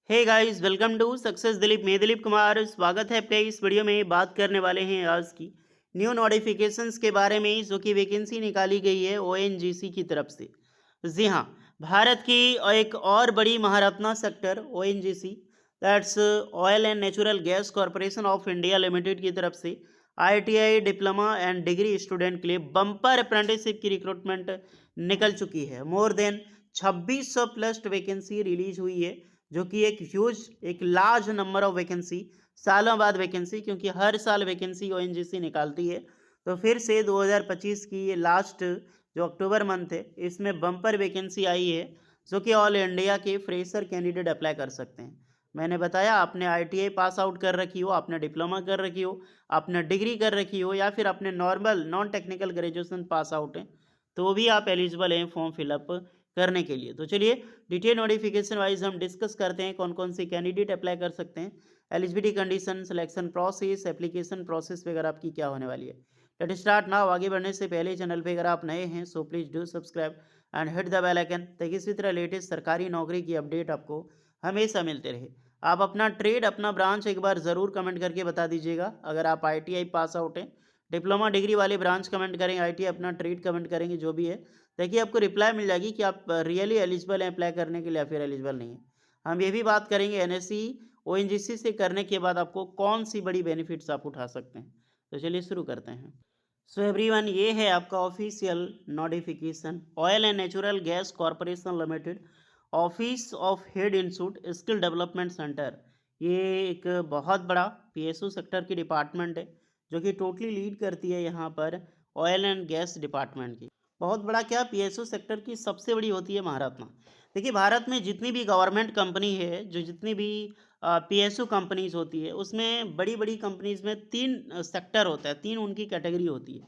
Hey guys, welcome to success Dilip. मैं दिलीप कुमार स्वागत है आपका। इस वीडियो में बात करने वाले हैं आज की न्यू नोटिफिकेशंस के बारे में, जो कि वैकेंसी निकाली गई है ओएनजीसी की तरफ से। जी हाँ, भारत की एक और बड़ी Maharatna sector ONGC, that's oil and natural gas corporation of India limited की तरफ से ITI diploma and degree student के लिए बम्पर अप्रेंटिसशिप की रिक्रूटमेंट निकल चुकी है। More than 2600 plus vacancy release हुई है, जो कि एक ह्यूज, एक लार्ज नंबर ऑफ वैकेंसी, सालों बाद वैकेंसी, क्योंकि हर साल वैकेंसी ओएनजीसी निकालती है। तो फिर से 2025 की ये लास्ट जो अक्टूबर मंथ है, इसमें बम्पर वैकेंसी आई है, जो कि ऑल इंडिया के फ्रेशर कैंडिडेट अप्लाई कर सकते हैं। मैंने बताया, आपने आईटीआई पास आउट कर रखी हो, आपने डिप्लोमा कर रखी हो, आपने डिग्री कर रखी हो, या फिर आपने normal non technical graduation pass out है, तो भी आप एलिजिबल हैं फॉर्म फिलअप करने के लिए। तो चलिए डिटेल नोटिफिकेशन वाइज हम डिस्कस करते हैं कौन कौन से कैंडिडेट अप्लाई कर सकते हैं, eligibility condition, selection process, application process वगैरह आपकी क्या होने वाली है। Let start now. आगे बढ़ने से पहले चैनल पे अगर आप नए हैं so please do subscribe and hit the bell icon, ताकि इसी तरह लेटेस्ट सरकारी नौकरी की अपडेट आपको हमेशा मिलते रहे। आप अपना ट्रेड, अपना ब्रांच एक बार ज़रूर कमेंट करके बता दीजिएगा। अगर आप आईटीआई पास आउट हैं, डिप्लोमा डिग्री वाले ब्रांच कमेंट करेंगे, आईटीआई अपना ट्रेड कमेंट करेंगे, जो भी है, देखिए आपको रिप्लाई मिल जाएगी कि आप रियली एलिजिबल हैं अप्लाई करने के लिए या फिर एलिजिबल नहीं है। हम ये भी बात करेंगे एनएससी ओएनजीसी से करने के बाद आपको कौन सी बड़ी बेनिफिट्स आप उठा सकते हैं। तो चलिए शुरू करते हैं। सो एवरीवन, ये है आपका official notification. Oil and natural gas corporation limited, office of head institute skill development centre. ये एक बहुत बड़ा पीएसयू सेक्टर की डिपार्टमेंट है, जो कि टोटली लीड करती है यहाँ पर ऑयल एंड गैस डिपार्टमेंट की। बहुत बड़ा क्या, पीएसयू सेक्टर की सबसे बड़ी होती है महारत्ना। देखिए, भारत में जितनी भी गवर्नमेंट कंपनी है, जो जितनी भी पीएसयू कंपनीज होती है, उसमें बड़ी बड़ी कंपनीज में तीन सेक्टर होता है, तीन उनकी कैटेगरी होती है।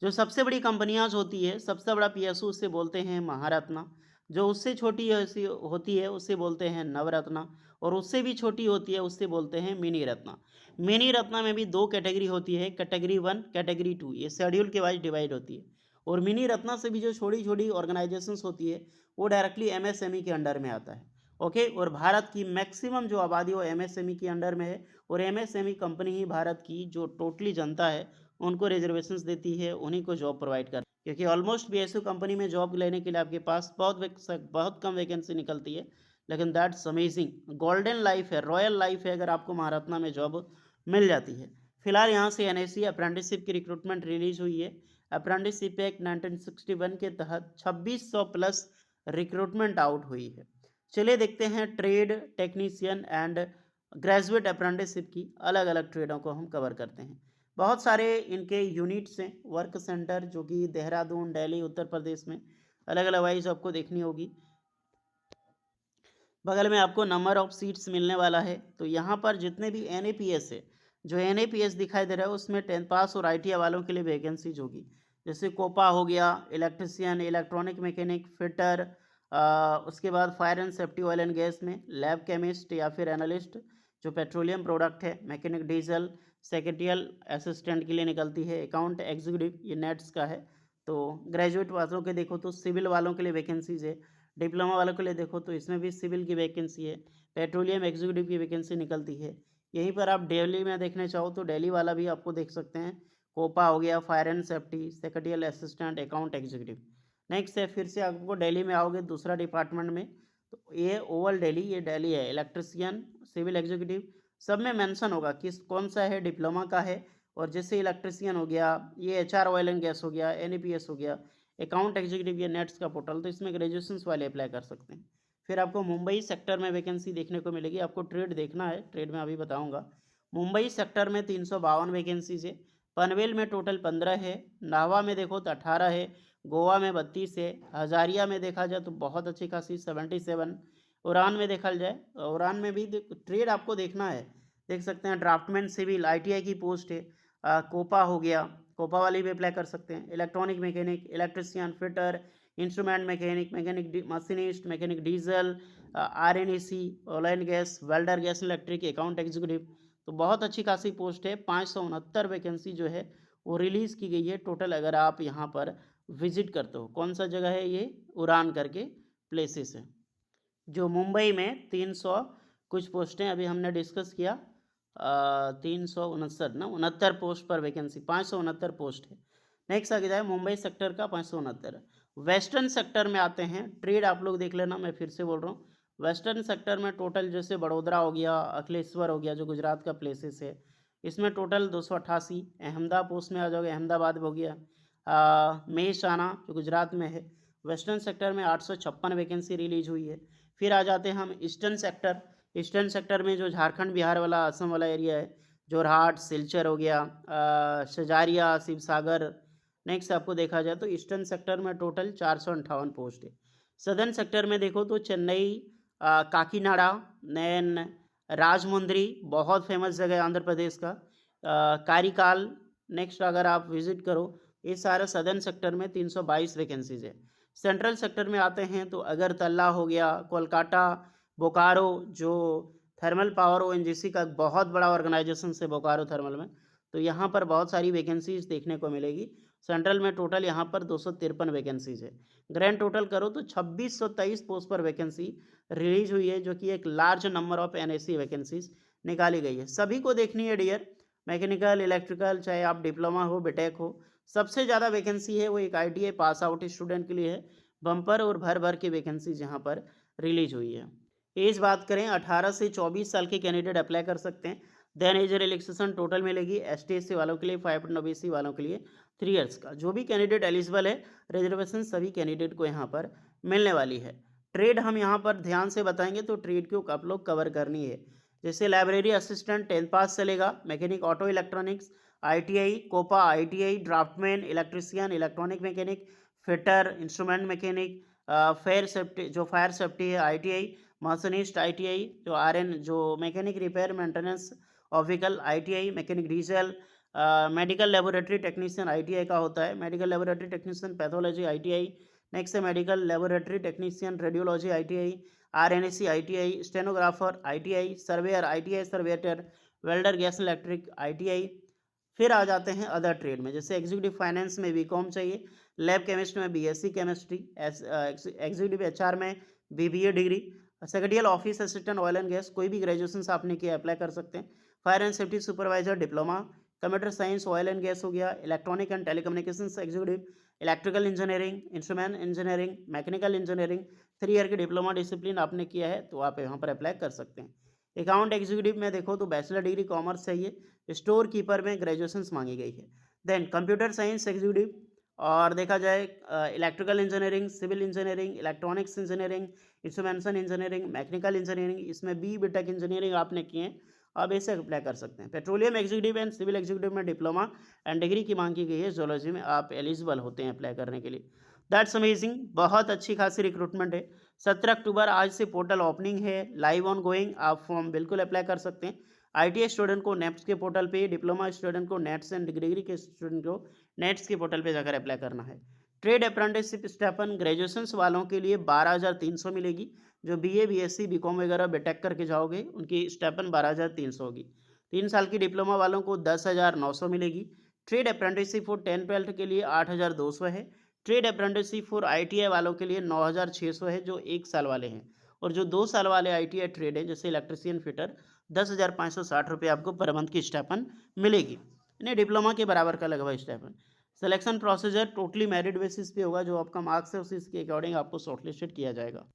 जो सबसे बड़ी कंपनियां होती है, सबसे बड़ा पीएसयू उससे बोलते हैं महारत्ना। जो उससे छोटी होती है उससे बोलते हैं नवरत्ना। और उससे भी छोटी होती है उससे बोलते हैं मिनी रत्ना। मिनी रत्ना में भी दो कैटेगरी होती है, कैटेगरी 1, कैटेगरी 2, ये शेड्यूल के वाइज डिवाइड होती है। और मिनी रत्ना से भी जो छोटी छोटी ऑर्गेनाइजेशंस होती है, वो डायरेक्टली एमएसएमई के अंडर में आता है। ओके, और भारत की मैक्सिमम जो आबादी वो एमएसएमई के अंडर में है। और एमएसएमई कंपनी ही भारत की जो टोटली जनता है, उनको रिजर्वेशंस देती है, उन्हीं को जॉब प्रोवाइड कर, क्योंकि ऑलमोस्ट बीएसयू कंपनी में जॉब लेने के लिए आपके पास बहुत कम वैकेंसी निकलती है। लेकिन दैट्स अमेजिंग, गोल्डन लाइफ है, रॉयल लाइफ है अगर आपको महारत्ना में जॉब मिल जाती है। फिलहाल यहाँ से एनएससी अप्रेंटिसशिप की रिक्रूटमेंट रिलीज हुई है। अप्रेंटिसशिप एक्ट 1961 के तहत 2600 प्लस रिक्रूटमेंट आउट हुई है। चलिए देखते हैं trade technician and graduate apprenticeship की अलग अलग ट्रेडों को हम कवर करते हैं। बहुत सारे इनके यूनिट्स हैं, वर्क सेंटर, जो कि देहरादून, दिल्ली, उत्तर प्रदेश में अलग अलग वाइज आपको देखनी होगी। बगल में आपको नंबर ऑफ सीट्स मिलने वाला है। तो यहाँ पर जितने भी एनएपीएस है, जो एनएपीएस दिखाई दे रहा है, उसमें 10th पास और आईटीआई वालों के लिए वैकेंसीज होगी। जैसे कोपा हो गया, इलेक्ट्रिशियन, इलेक्ट्रॉनिक मैकेनिक, फिटर, उसके बाद fire and safety oil and gas में लैब केमिस्ट या फिर एनालिस्ट, जो पेट्रोलियम प्रोडक्ट है, मैकेनिक डीजल, सेक्रेटरियल असिस्टेंट के लिए निकलती है, अकाउंट एग्जीक्यूटिव, ये नेट्स का है। तो ग्रेजुएट वालों के देखो तो सिविल वालों के लिए वैकेंसीज है। डिप्लोमा वालों के लिए देखो तो इसमें भी सिविल की वैकेंसी है, पेट्रोलियम एग्जीक्यूटिव की वैकेंसी निकलती है। यहीं पर आप दिल्ली में देखने चाहो तो दिल्ली वाला भी आपको देख सकते हैं, कोपा हो गया, fire and safety, secretarial assistant, account executive. Next है, फिर से आपको दिल्ली में आओगे दूसरा डिपार्टमेंट में, तो ये ओवल दिल्ली, ये दिल्ली है, इलेक्ट्रिशियन, सिविल एग्जीक्यूटिव, सब में मेंशन होगा किस कौन सा है, डिप्लोमा का है। और जैसे इलेक्ट्रिशियन हो गया, ये एचआर ऑयल एंड गैस हो गया, एनईपीएस हो गया, अकाउंट एग्जीक्यूटिव, ये नेट्स का पोर्टल, तो इसमें ग्रेजुएशन वाले अप्लाई कर सकते हैं। फिर आपको मुंबई सेक्टर में वैकेंसी देखने को मिलेगी। आपको ट्रेड देखना है, ट्रेड में अभी बताऊंगा। मुंबई सेक्टर में 352 वैकेंसीज है। पनवेल में टोटल 15 है। नाहवा में देखो तो 18 है। गोवा में 32 है। हजारिया में देखा जाए तो बहुत अच्छी खासी 77। उड़ान में देखा जाए, उड़ान में भी ट्रेड आपको देखना है, देख सकते हैं। ड्राफ्टमैन सिविल आईटीआई की पोस्ट है। कोपा हो गया, कोपा वाली भी अप्लाई कर सकते हैं। Electronic mechanic, electrician, fitter, instrument mechanic, mechanic machinist, mechanic diesel, RNAC, oil and gas, welder, gas electric, account executive. तो बहुत अच्छी खासी पोस्ट है। 569 वैकेंसी जो है वो रिलीज़ की गई है टोटल। अगर आप यहाँ पर विजिट करते हो, कौन सा जगह है ये, उड़ान करके प्लेसेस है, जो मुंबई में कुछ पोस्टें अभी हमने डिस्कस किया 369 ना 69 पोस्ट पर वैकेंसी, 569 पोस्ट है। नेक्स्ट आगे जाए मुंबई सेक्टर का 569। वेस्टर्न सेक्टर में आते हैं, ट्रेड आप लोग देख लेना, मैं फिर से बोल रहा हूँ। वेस्टर्न सेक्टर में टोटल जैसे बड़ोदरा हो गया, अखिलेश्वर हो गया जो गुजरात का प्लेसेस है, इसमें टोटल 288। अहमदाबाद पोस्ट में आ जाओगे, अहमदाबाद हो गया। मेहसाना जो गुजरात में है। वेस्टर्न सेक्टर में 856 वैकेंसी रिलीज हुई है। फिर आ जाते हैं हम ईस्टर्न सेक्टर। ईस्टर्न सेक्टर में जो झारखंड बिहार वाला असम वाला एरिया है, जोरहाट सिलचर हो गया, सजारिया शिवसागर। नेक्स्ट आपको देखा जाए तो ईस्टर्न सेक्टर में टोटल 458 पोस्ट है। सदर्न सेक्टर में देखो तो चेन्नई, काकीनाडा, नैन, राजमुंद्री बहुत फेमस जगह है आंध्र प्रदेश का, कारिकाल। नेक्स्ट अगर आप विजिट करो, ये सारा सदर्न सेक्टर में 322 वैकेंसीज है। सेंट्रल सेक्टर में आते हैं तो अगरतला हो गया, कोलकाता, बोकारो जो थर्मल पावर ओएनजीसी का बहुत बड़ा ऑर्गेनाइजेशन है बोकारो थर्मल में, तो यहाँ पर बहुत सारी वैकेंसीज देखने को मिलेगी। सेंट्रल में टोटल यहाँ पर 253 वैकेंसीज है। ग्रैंड टोटल करो तो 2623 पोस्ट पर वैकेंसी रिलीज हुई है, जो कि एक large number of NSC vacancies निकाली गई है। सभी को देखनी है डियर, मैकेनिकल, इलेक्ट्रिकल, चाहे आप डिप्लोमा हो, बीटेक हो, सबसे ज़्यादा वैकेंसी है वो एक आईटीआई पास आउट स्टूडेंट के लिए है। बम्पर और भर भर की वैकेंसीज यहाँ पर रिलीज हुई है। एज बात करें 18 से 24 साल के कैंडिडेट अप्लाई कर सकते हैं। देन एज रिलैक्सेशन टोटल मिलेगी ST/SC वालों के लिए, 5 and OBC वालों के लिए 3 ईयर्स का। जो भी कैंडिडेट एलिजिबल है, रिजर्वेशन सभी कैंडिडेट को यहाँ पर मिलने वाली है। ट्रेड हम यहाँ पर ध्यान से बताएंगे तो ट्रेड को आप लोग कवर करनी है। जैसे लाइब्रेरी असिस्टेंट 10th पास चलेगा, mechanic auto electronics, ITI, COPA ITI, draftsman, electrician, electronic mechanic, fitter, instrument mechanic, fire safety जो फायर सेफ्टी है ITI, मशीनिस्ट ITI, जो RN जो mechanic repair maintenance of vehicle ITI, mechanic diesel, medical laboratory technician ITI का होता है, medical laboratory technician pathology ITI। Next है medical laboratory technician radiology ITI, RNAC ITI, stenographer ITI, surveyor ITI surveyor, welder gas electric ITI। फिर आ जाते हैं other trade में, जैसे एग्जीक्यूटिव फाइनेंस में BCom चाहिए, लैब केमिस्ट्री में BSc केमिस्ट्री, एग्जीक्यूटिव HR में BBA degree, secretarial office assistant oil and gas, कोई भी ग्रेजुएशन से आपने किया अप्लाई कर सकते हैं। Fire and safety supervisor diploma, computer science oil and gas हो गया, electronic and telecommunications executive, electrical engineering, instrument engineering, mechanical engineering, 3 year की डिप्लोमा डिसिप्लिन आपने किया है तो आप यहाँ पर अप्लाई कर सकते हैं। अकाउंट एग्जीक्यूटिव में देखो तो बैचलर डिग्री कॉमर्स चाहिए, स्टोर कीपर में ग्रेजुएशन मांगी गई है। देन कंप्यूटर साइंस एग्जीक्यूटिव, और देखा जाए electrical engineering, civil engineering, electronics engineering, instrumentation engineering, mechanical engineering, इसमें BTech इंजीनियरिंग आपने किए हैं, आप ऐसे अप्लाई कर सकते हैं। Petroleum executive and civil executive में डिप्लोमा एंड डिग्री की मांग की गई है, जोलॉजी में आप एलिजिबल होते हैं अप्लाई करने के लिए। दैट्स अमेजिंग, बहुत अच्छी खासी रिक्रूटमेंट है। 17 अक्टूबर आज से पोर्टल ओपनिंग है, लाइव ऑन गोइंग, आप फॉर्म बिल्कुल अप्लाई कर सकते हैं। ITI स्टूडेंट को नेट्स के पोर्टल पे, डिप्लोमा स्टूडेंट को नेट्स एंड डिग्री के स्टूडेंट को नेट्स के पोर्टल पे जाकर अप्लाई करना है। ट्रेड अप्रेंटिसशिप स्टाइपेंड ग्रेजुएशन वालों के लिए 12,300 मिलेगी। जो BA BSc BCom वगैरह बीटेक करके जाओगे उनकी स्टाइपेंड 12,300 होगी। 3 साल की डिप्लोमा वालों को 10,900 मिलेगी। ट्रेड अप्रेंटिसशिप फॉर 10-12 के लिए 8,200 है। ट्रेड अप्रेंटिसशिप फॉर ITI वालों के लिए 9,600 है जो 1 साल वाले हैं, और जो 2 साल वाले ITI ट्रेड है जैसे इलेक्ट्रिशियन फिटर 10,560 रुपये आपको पर मंथ की स्टाइपेंड मिलेगी, यानी डिप्लोमा के बराबर का लगभग stipend. Selection procedure totally merit basis पे होगा, जो आपका मार्क्स है उसी के अकॉर्डिंग आपको शॉर्टलिस्टेड किया जाएगा।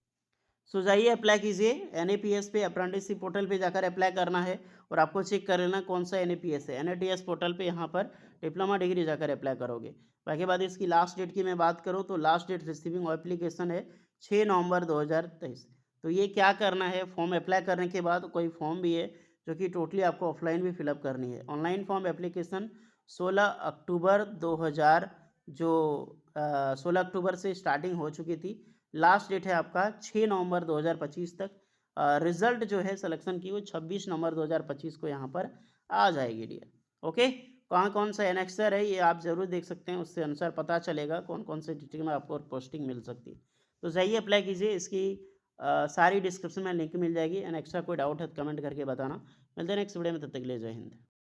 सो जाइए अप्लाई कीजिए, NAPS पे अप्रेंटिसशिप पोर्टल पे जाकर अप्लाई करना है, और आपको चेक कर लेना कौन सा NAPS है। NATS पोर्टल पे यहाँ पर डिप्लोमा डिग्री जाकर अप्लाई करोगे। बाकी बाद इसकी लास्ट डेट की मैं बात करूँ तो लास्ट डेट रिसीविंग एप्लीकेशन है 6 नवंबर 2023। तो ये क्या करना है, फॉर्म अप्लाई करने के बाद कोई फॉर्म भी है जो कि टोटली आपको ऑफलाइन भी फिलअप करनी है। ऑनलाइन फॉर्म एप्लीकेशन 16 अक्टूबर 2000 जो 16 अक्टूबर से स्टार्टिंग हो चुकी थी, लास्ट डेट है आपका 6 नवंबर 2025 तक। रिजल्ट जो है सिलेक्शन की वो 26 नवंबर 2025 को यहाँ पर आ जाएगी डियर। ओके, कहाँ कौन सा एनेक्सर है ये आप ज़रूर देख सकते हैं, उससे अनुसार पता चलेगा कौन कौन से डिस्ट्रिक्ट में आपको पोस्टिंग मिल सकती है। तो जाइए अप्लाई कीजिए, इसकी सारी डिस्क्रिप्शन में लिंक मिल जाएगी। एंड एक्स्ट्रा कोई डाउट है तो कमेंट करके बताना। मिलते हैं नेक्स्ट वीडियो में, तब तक के लिए जय हिंद।